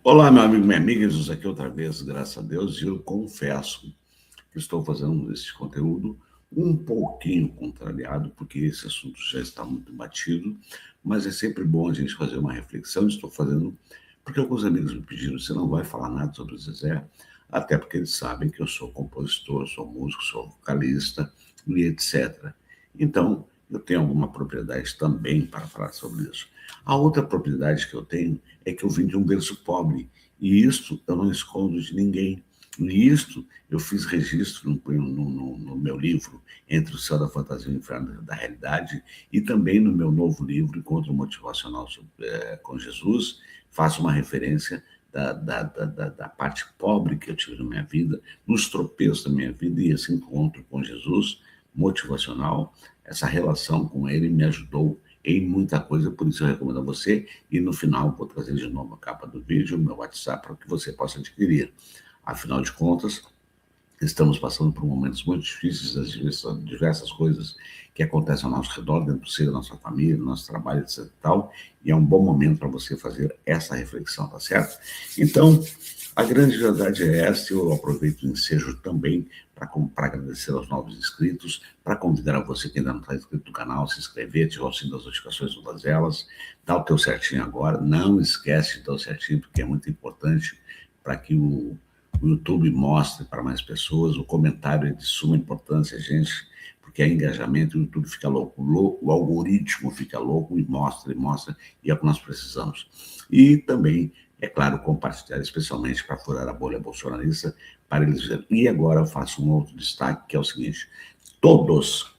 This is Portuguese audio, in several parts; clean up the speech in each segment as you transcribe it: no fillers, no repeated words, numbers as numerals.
Olá, meu amigo, minha amiga, Jesus aqui outra vez, graças a Deus, e eu confesso que estou fazendo esse conteúdo um pouquinho contrariado, porque esse assunto já está muito batido, mas é sempre bom a gente fazer uma reflexão. Estou fazendo porque alguns amigos me pediram: você não vai falar nada sobre o Zezé? Até porque eles sabem que eu sou compositor, sou músico, sou vocalista e etc. Então, eu tenho alguma propriedade também para falar sobre isso. A outra propriedade que eu tenho é que eu vim de um berço pobre, e isto eu não escondo de ninguém. E isto eu fiz registro no meu livro Entre o Céu da Fantasia e o Inferno da Realidade, e também no meu novo livro Encontro Motivacional com Jesus. Faço uma referência da parte pobre que eu tive na minha vida, nos tropeços da minha vida, e esse encontro com Jesus motivacional, essa relação com ele me ajudou em muita coisa, por isso eu recomendo a você. E no final vou trazer de novo a capa do vídeo, o meu WhatsApp, para que você possa adquirir. Afinal de contas, estamos passando por momentos muito difíceis, das diversas coisas que acontecem ao nosso redor, dentro do seu, da nossa família, do nosso trabalho, etc e tal, e é um bom momento para você fazer essa reflexão, tá certo? Então, a grande verdade é essa. Eu aproveito o ensejo também para agradecer aos novos inscritos, para convidar a você que ainda não está inscrito no canal, se inscrever, ativar o sininho das notificações, todas elas, dá o teu certinho agora, não esquece de dar o certinho, porque é muito importante para que o YouTube mostre para mais pessoas. O comentário é de suma importância, gente, porque é engajamento, o YouTube fica louco, o algoritmo fica louco e mostra, e é o que nós precisamos. E também, é claro, compartilhar, especialmente para furar a bolha bolsonarista, para eles verem. E agora eu faço um outro destaque, que é o seguinte: todos,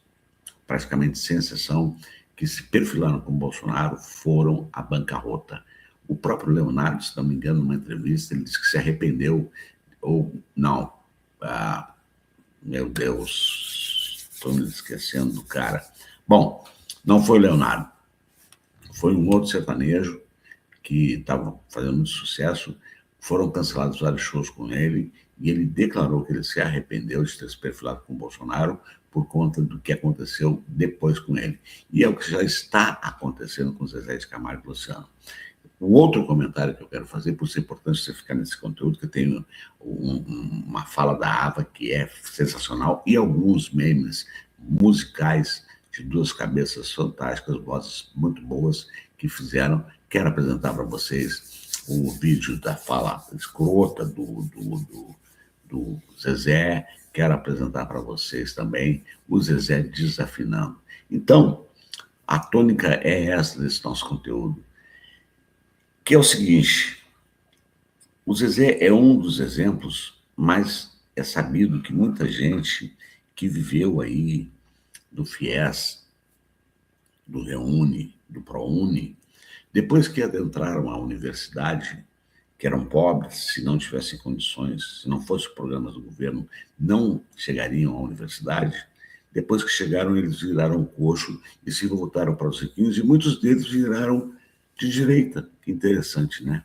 praticamente sem exceção, que se perfilaram com Bolsonaro foram à bancarrota. O próprio Leonardo, se não me engano, numa entrevista, ele disse que se arrependeu, ou não, meu Deus, estou me esquecendo do cara. Bom, não foi o Leonardo, foi um outro sertanejo que estava fazendo muito sucesso. Foram cancelados vários shows com ele, e ele declarou que ele se arrependeu de ter se perfilado com o Bolsonaro por conta do que aconteceu depois com ele. E é o que já está acontecendo com Zezé de Camargo e Luciano. O outro comentário que eu quero fazer, por ser importante você ficar nesse conteúdo, que eu tenho uma fala da Ava que é sensacional, e alguns memes musicais de duas cabeças fantásticas, vozes muito boas, que fizeram. Quero apresentar para vocês o vídeo da fala escrota do Zezé. Quero apresentar para vocês também o Zezé desafinando. Então, a tônica é essa desse nosso conteúdo, que é o seguinte: o Zezé é um dos exemplos, mas é sabido que muita gente que viveu aí do FIES, do Reúne, do ProUni, depois que adentraram a universidade, que eram pobres, se não tivessem condições, se não fossem programas do governo, não chegariam à universidade. Depois que chegaram, eles viraram coxo e se voltaram para os riquinhos, e muitos deles viraram de direita. Que interessante, né?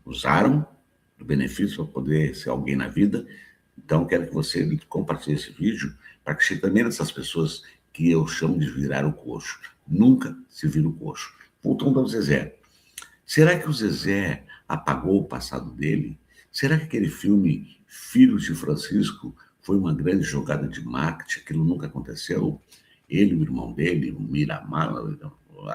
Usaram do benefício para poder ser alguém na vida. Então, quero que você compartilhe esse vídeo para que chegue também nessas pessoas que eu chamo de virar o coxo. Nunca se vira o coxo. Voltando ao Zezé. Será que o Zezé apagou o passado dele? Será que aquele filme Filhos de Francisco foi uma grande jogada de marketing? Aquilo nunca aconteceu? Ele, o irmão dele, o Miramar,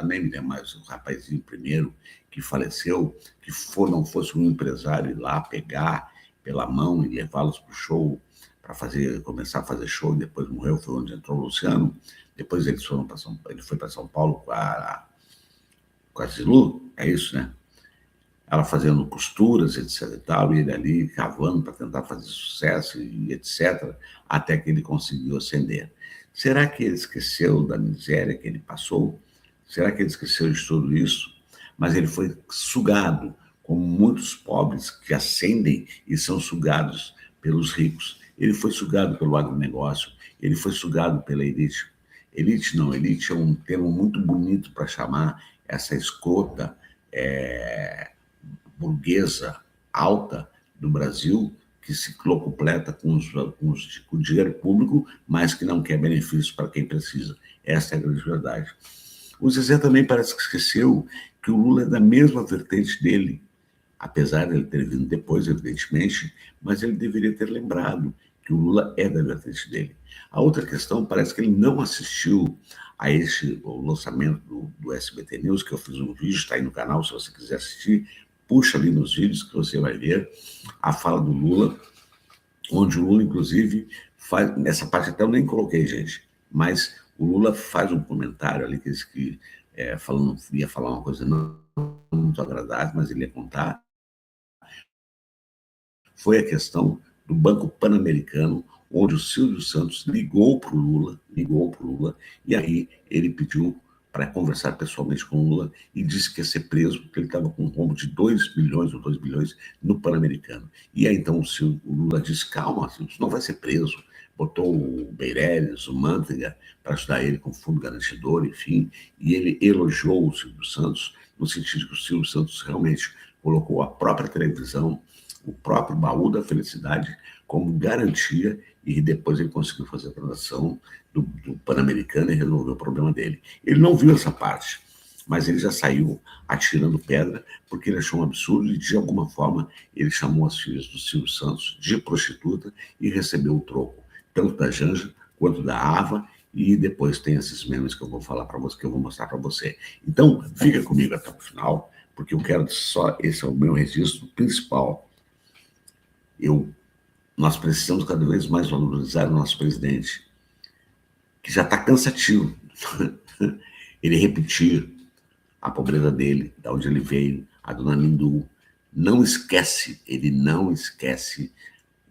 nem me lembro mais, o rapazinho primeiro que faleceu, que não fosse um empresário ir lá pegar pela mão e levá-los para o show, para começar a fazer show, e depois morreu, foi onde entrou o Luciano. Depois ele foi para São Paulo com a Zilu, é isso, né? Ela fazendo costuras, etc e tal, e ele ali cavando para tentar fazer sucesso e etc, até que ele conseguiu ascender. Será que ele esqueceu da miséria que ele passou? Será que ele esqueceu de tudo isso? Mas ele foi sugado, como muitos pobres que ascendem e são sugados pelos ricos. Ele foi sugado pelo agronegócio, ele foi sugado pela elite. Elite não, elite é um termo muito bonito para chamar essa escrota burguesa alta do Brasil, que se locupleta com o dinheiro público, mas que não quer benefícios para quem precisa. Essa é a grande verdade. O Zezé também parece que esqueceu que o Lula é da mesma vertente dele, apesar de ele ter vindo depois, evidentemente, mas ele deveria ter lembrado que o Lula é da vertente dele. A outra questão, parece que ele não assistiu a o lançamento do SBT News, que eu fiz um vídeo, está aí no canal, se você quiser assistir, puxa ali nos vídeos que você vai ver a fala do Lula, onde o Lula, inclusive, faz, nessa parte até eu nem coloquei, gente, mas o Lula faz um comentário ali que diz que ia falar uma coisa não muito agradável, mas ele ia contar, foi a questão do Banco Pan-Americano, onde o Silvio Santos ligou para o Lula, e aí ele pediu para conversar pessoalmente com o Lula e disse que ia ser preso, porque ele estava com um rombo de 2 bilhões ou 2 bilhões no Pan-Americano. E aí então o Lula disse, calma, Silvio, não vai ser preso. Botou o Meirelles, o Manteiga, para ajudar ele com fundo garantidor, enfim, e ele elogiou o Silvio Santos, no sentido de que o Silvio Santos realmente colocou a própria televisão, o próprio baú da felicidade como garantia, e depois ele conseguiu fazer a transação do Pan-Americano e resolveu o problema dele. Ele não viu essa parte, mas ele já saiu atirando pedra porque ele achou um absurdo e, de alguma forma, ele chamou as filhas do Silvio Santos de prostituta e recebeu o troco, tanto da Janja quanto da Ava, e depois tem esses memes que eu vou falar para você, que eu vou mostrar para você. Então, fica comigo até o final, porque eu quero só, esse é o meu registro principal. Nós precisamos cada vez mais valorizar o nosso presidente, que já está cansativo. Ele repetir a pobreza dele, de onde ele veio, a dona Lindu. Ele não esquece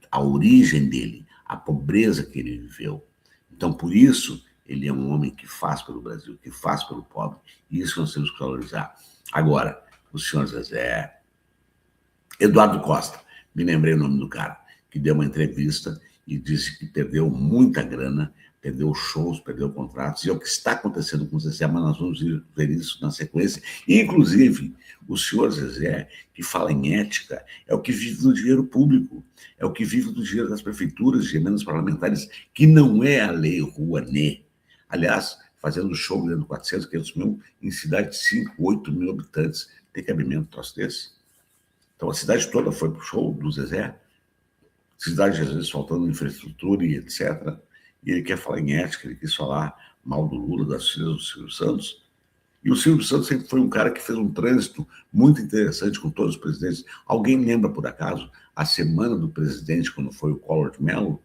a origem dele, a pobreza que ele viveu. Então, por isso, ele é um homem que faz pelo Brasil, que faz pelo pobre, e isso nós temos que valorizar. Agora, o senhor Zezé, Eduardo Costa, me lembrei o nome do cara, que deu uma entrevista e disse que perdeu muita grana, perdeu shows, perdeu contratos, e é o que está acontecendo com o Zezé, mas nós vamos ver isso na sequência. E, inclusive, o senhor Zezé, que fala em ética, é o que vive do dinheiro público, é o que vive do dinheiro das prefeituras, de emendas parlamentares, que não é a lei Rouanet. Aliás, fazendo show ganhando 400, 500 mil em cidade de 5, 8 mil habitantes. Tem cabimento um troço desse? Então, a cidade toda foi para o show do Zezé, cidade, às vezes, faltando infraestrutura e etc. E ele quer falar em ética, ele quis falar mal do Lula, das filhas do Silvio Santos. E o Silvio Santos sempre foi um cara que fez um trânsito muito interessante com todos os presidentes. Alguém lembra, por acaso, a semana do presidente, quando foi o Collor de Mello?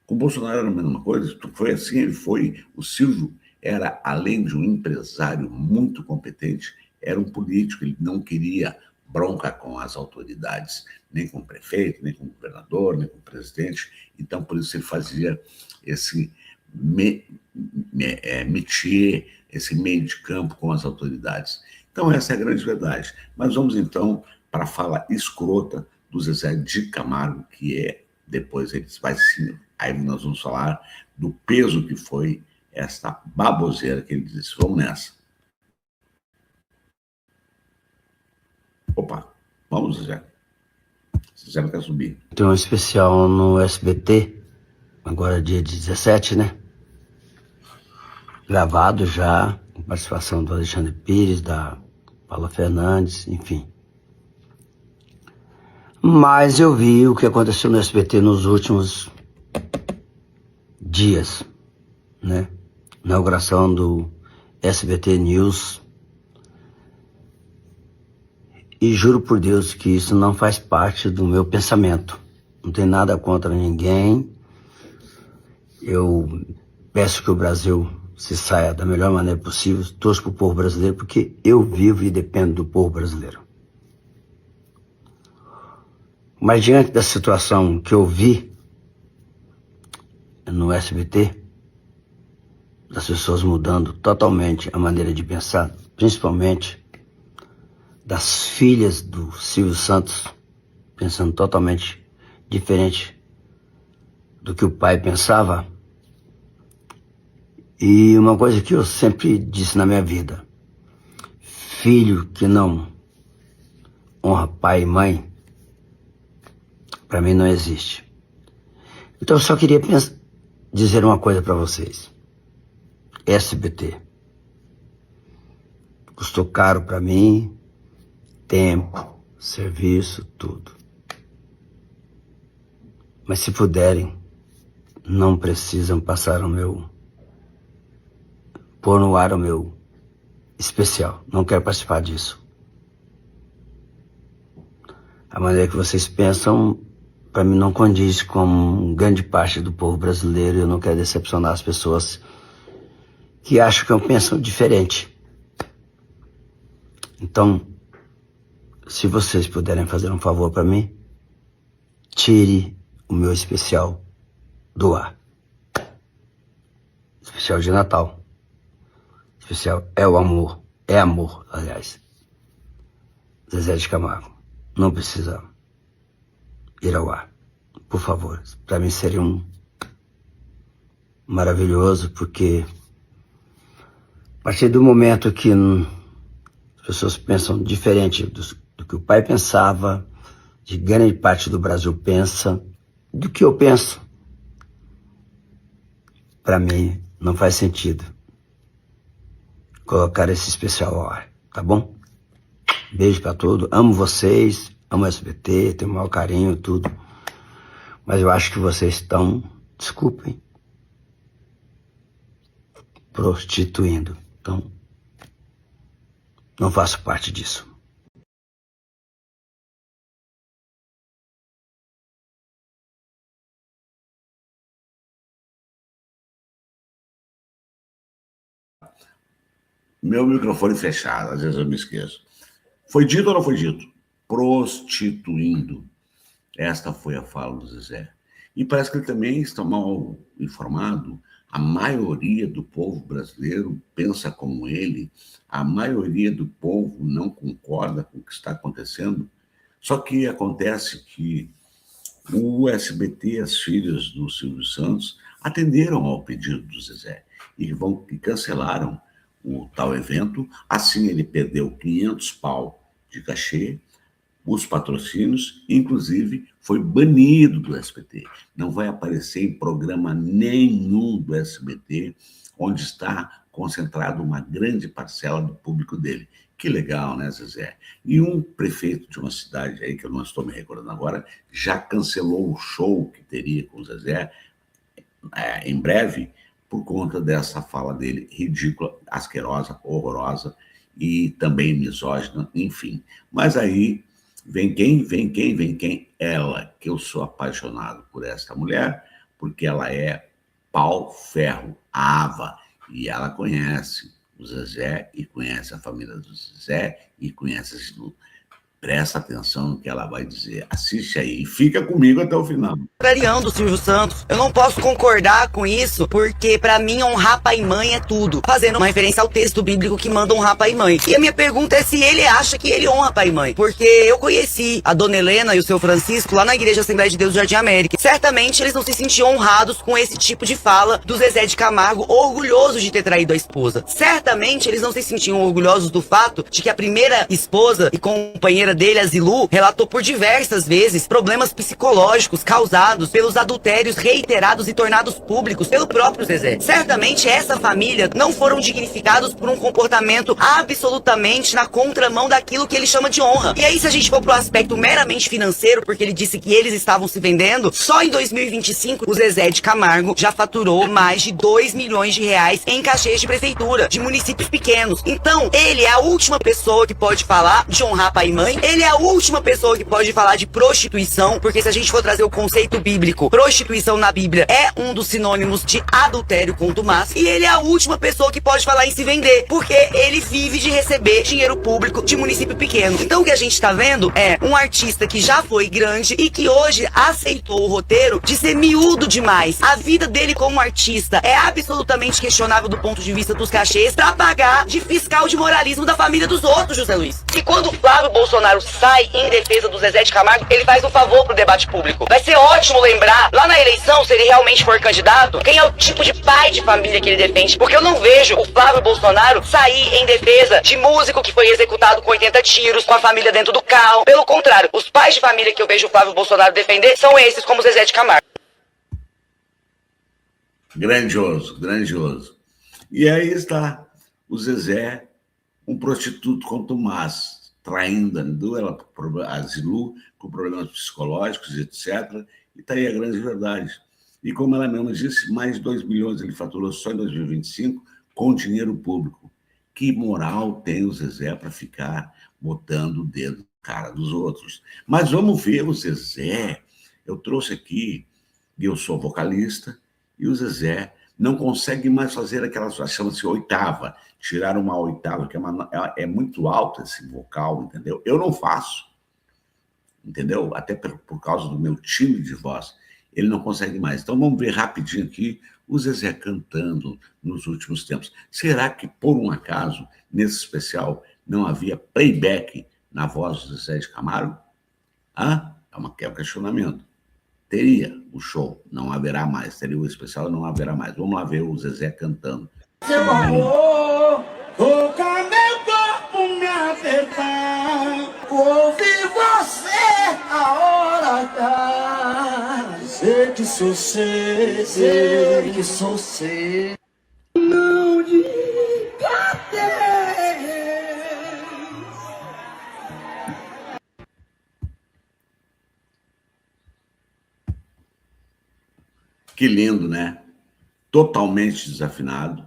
Com o Bolsonaro era a mesma coisa. Foi assim, o Silvio era, além de um empresário muito competente, era um político, ele não queria bronca com as autoridades, nem com o prefeito, nem com o governador, nem com o presidente. Então, por isso ele fazia esse métier, esse meio de campo com as autoridades. Então, essa é a grande verdade. Mas vamos, então, para a fala escrota do Zezé de Camargo, que é, depois ele vai sim, aí nós vamos falar do peso que foi esta baboseira que ele disse. Vamos nessa. Opa, vamos, Zezé. Zezé não quer subir. Tem um especial no SBT, agora dia 17, né? Gravado já, com participação do Alexandre Pires, da Paula Fernandes, enfim. Mas eu vi o que aconteceu no SBT nos últimos dias, né? Inauguração do SBT News. E juro por Deus que isso não faz parte do meu pensamento. Não tem nada contra ninguém. Eu peço que o Brasil se saia da melhor maneira possível. Torço pro povo brasileiro, porque eu vivo e dependo do povo brasileiro. Mas diante da situação que eu vi no SBT, das pessoas mudando totalmente a maneira de pensar, principalmente das filhas do Silvio Santos, pensando totalmente diferente do que o pai pensava. E uma coisa que eu sempre disse na minha vida: filho que não honra pai e mãe, para mim não existe. Então eu só queria dizer uma coisa para vocês. SBT, Custou caro para mim, tempo, serviço, tudo. Mas se puderem, não precisam passar pôr no ar o meu especial. Não quero participar disso. A maneira que vocês pensam, para mim, não condiz com grande parte do povo brasileiro. Eu não quero decepcionar as pessoas que acham que eu penso diferente. Então, se vocês puderem fazer um favor para mim, tire o meu especial do ar. Especial de Natal. Especial é o amor. É amor, aliás. Zezé de Camargo. Não precisa ir ao ar. Por favor. Para mim seria maravilhoso, porque a partir do momento que as pessoas pensam diferente do que o pai pensava, de grande parte do Brasil pensa, do que eu penso, para mim não faz sentido colocar esse especial ao ar, tá bom? Beijo pra todos, amo vocês, amo o SBT, tenho o maior carinho, tudo. Mas eu acho que vocês estão, desculpem, prostituindo. Então, não faço parte disso. Meu microfone fechado, às vezes eu me esqueço. Foi dito ou não foi dito? Prostituindo. Esta foi a fala do Zezé. E parece que ele também está mal informado. A maioria do povo brasileiro pensa como ele, a maioria do povo não concorda com o que está acontecendo. Só que acontece que o SBT, as filhas do Silvio Santos, atenderam ao pedido do Zezé e cancelaram o tal evento. Assim ele perdeu 500 pau de cachê, os patrocínios, inclusive foi banido do SBT. Não vai aparecer em programa nenhum do SBT, onde está concentrado uma grande parcela do público dele. Que legal, né, Zezé? E um prefeito de uma cidade aí, que eu não estou me recordando agora, já cancelou o show que teria com o Zezé em breve, por conta dessa fala dele ridícula, asquerosa, horrorosa e também misógina, enfim. Mas aí vem quem? Ela, que eu sou apaixonado por esta mulher, porque ela é pau-ferro, Ava, e ela conhece o Zezé e conhece a família do Zezé e conhece a Zilu. Presta atenção no que ela vai dizer. Assiste aí e fica comigo até o final. Do Silvio Santos. Eu não posso concordar com isso, porque pra mim honrar pai e mãe é tudo. Fazendo uma referência ao texto bíblico que manda honrar pai e mãe. E a minha pergunta é se ele acha que ele honra pai e mãe. Porque eu conheci a dona Helena e o seu Francisco lá na Igreja Assembleia de Deus do Jardim América. Certamente eles não se sentiam honrados com esse tipo de fala do Zezé de Camargo, orgulhoso de ter traído a esposa. Certamente eles não se sentiam orgulhosos do fato de que a primeira esposa e companheira dele, a Zilu, relatou por diversas vezes problemas psicológicos causados pelos adultérios reiterados e tornados públicos pelo próprio Zezé. Certamente essa família não foram dignificados por um comportamento absolutamente na contramão daquilo que ele chama de honra. E aí, se a gente for pro aspecto meramente financeiro, porque ele disse que eles estavam se vendendo, só em 2025 o Zezé de Camargo já faturou mais de 2 milhões de reais em cachês de prefeitura, de municípios pequenos. Então, ele é a última pessoa que pode falar de honrar pai e mãe, ele é a última pessoa que pode falar de prostituição, porque se a gente for trazer o conceito bíblico, prostituição na Bíblia é um dos sinônimos de adultério contumaz, e ele é a última pessoa que pode falar em se vender, porque ele vive de receber dinheiro público de município pequeno. Então o que a gente tá vendo é um artista que já foi grande e que hoje aceitou o roteiro de ser miúdo demais. A vida dele como artista é absolutamente questionável do ponto de vista dos cachês pra pagar de fiscal de moralismo da família dos outros, José Luiz. E quando o Flávio Bolsonaro sai em defesa do Zezé de Camargo, ele faz um favor pro debate público. Vai ser ótimo lembrar, lá na eleição, se ele realmente for candidato, quem é o tipo de pai de família que ele defende. Porque eu não vejo o Flávio Bolsonaro sair em defesa de músico que foi executado com 80 tiros, com a família dentro do carro. Pelo contrário, os pais de família que eu vejo o Flávio Bolsonaro defender são esses, como o Zezé de Camargo. Grandioso, grandioso. E aí está o Zezé um prostituto com Tomás, traindo a Zilu com problemas psicológicos, etc. E está aí a grande verdade. E como ela mesma disse, mais 2 bilhões ele faturou só em 2025 com dinheiro público. Que moral tem o Zezé para ficar botando o dedo na cara dos outros? Mas vamos ver o Zezé. Eu trouxe aqui, e eu sou vocalista, e o Zezé não consegue mais fazer aquela, chama-se oitava, tirar uma oitava, que é muito alto esse vocal, entendeu? Eu não faço, entendeu? Até por causa do meu timbre de voz, ele não consegue mais. Então vamos ver rapidinho aqui o Zezé cantando nos últimos tempos. Será que, por um acaso, nesse especial, não havia playback na voz do Zezé de Camargo? É um questionamento. Teria o show, não haverá mais. Teria o especial, não haverá mais. Vamos lá ver o Zezé cantando. Seu amor, toca meu corpo me apertar, ouvir você a hora tá. Sei que sou sei que sou sei. Não diga adeus. Que lindo, né? Totalmente desafinado.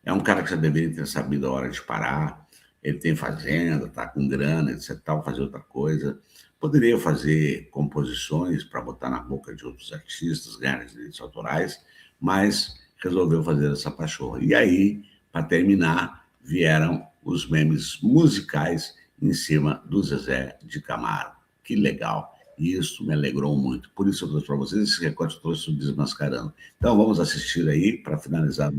É um cara que já deveria ter sabido a hora de parar. Ele tem fazenda, tá com grana, etc. Tal, fazer outra coisa. Poderia fazer composições para botar na boca de outros artistas, ganhar direitos autorais, mas resolveu fazer essa pachorra. E aí, para terminar, vieram os memes musicais em cima do Zezé de Camargo. Que legal. E isso me alegrou muito. Por isso eu trouxe para vocês esse recorte, eu trouxe o Desmascarando. Então vamos assistir aí para finalizar.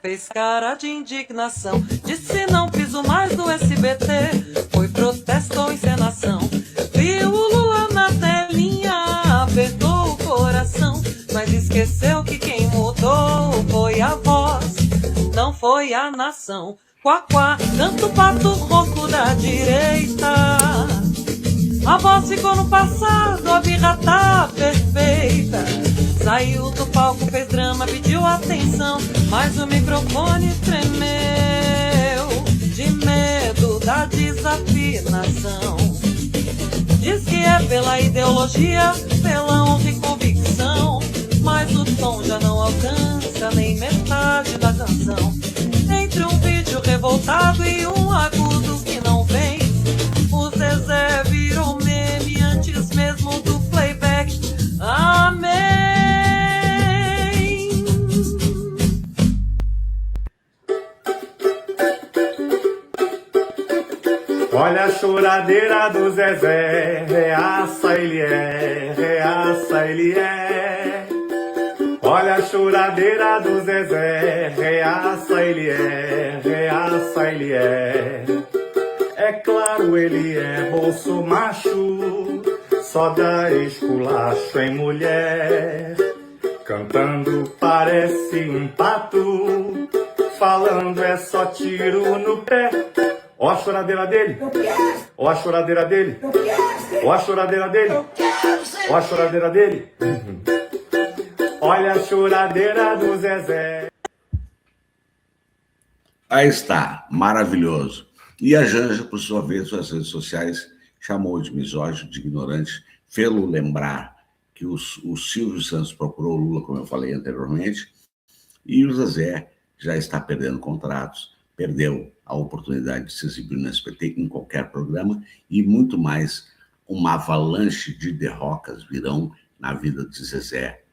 Fez cara de indignação, disse não piso mais no SBT. Foi protesto ou encenação. Viu o Lula na telinha, apertou o coração, mas esqueceu que quem mudou foi a voz, não foi a nação. Quá, quá, canto pato rouco da direita. A voz ficou no passado, a birra tá perfeita. Saiu do palco, fez drama, pediu atenção, mas o microfone tremeu de medo da desafinação. Diz que é pela ideologia, pela honra e convicção, mas o tom já não alcança nem metade da canção. Entre um vídeo revoltado e um agudo que não vem, o Zezé virou meme antes mesmo do playback. Amém. Olha a choradeira do Zezé, reaça ele é, reaça ele é. Olha a choradeira do Zezé, reaça ele é, reaça ele é. É claro, ele é bolso macho, só dá esculacho em mulher. Cantando parece um pato, falando é só tiro no pé. Ó a choradeira dele, ó a choradeira dele, ó a choradeira dele, ó a choradeira dele. Olha a choradeira do Zezé. Aí está, maravilhoso. E a Janja, por sua vez, suas redes sociais, chamou de misógino, de ignorante, fê-lo lembrar que o Silvio Santos procurou o Lula, como eu falei anteriormente, e o Zezé já está perdendo contratos, perdeu a oportunidade de se exibir no SBT em qualquer programa, e muito mais, uma avalanche de derrotas virão na vida de Zezé,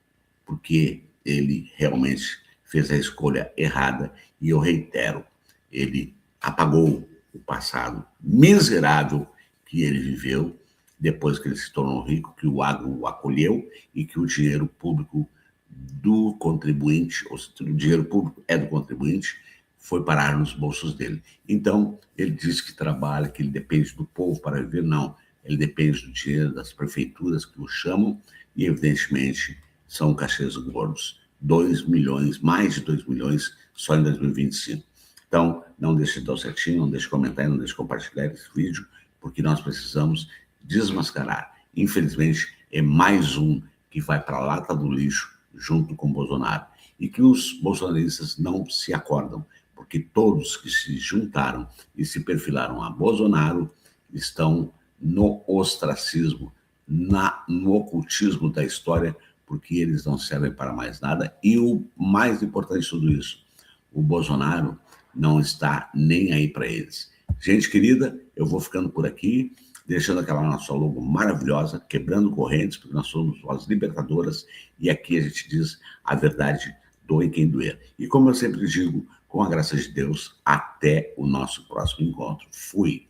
porque ele realmente fez a escolha errada, e eu reitero, ele apagou o passado miserável que ele viveu, depois que ele se tornou rico, que o agro o acolheu e que o dinheiro público do contribuinte, ou seja, o dinheiro público é do contribuinte, foi parar nos bolsos dele. Então, ele diz que trabalha, que ele depende do povo para viver. Não, ele depende do dinheiro das prefeituras que o chamam e, evidentemente, são cachês gordos. 2 milhões, mais de 2 milhões só em 2025. Então, não deixe de dar o certinho, não deixe de comentar, não deixe de compartilhar esse vídeo, porque nós precisamos desmascarar. Infelizmente, é mais um que vai para a lata do lixo junto com o Bolsonaro. E que os bolsonaristas não se acordam, porque todos que se juntaram e se perfilaram a Bolsonaro estão no ostracismo, no ocultismo da história, porque eles não servem para mais nada. E o mais importante de tudo isso, o Bolsonaro não está nem aí para eles. Gente querida, eu vou ficando por aqui, deixando aquela nossa logo maravilhosa, quebrando correntes, porque nós somos as libertadoras, e aqui a gente diz a verdade, doe quem doer. E como eu sempre digo, com a graça de Deus, até o nosso próximo encontro. Fui!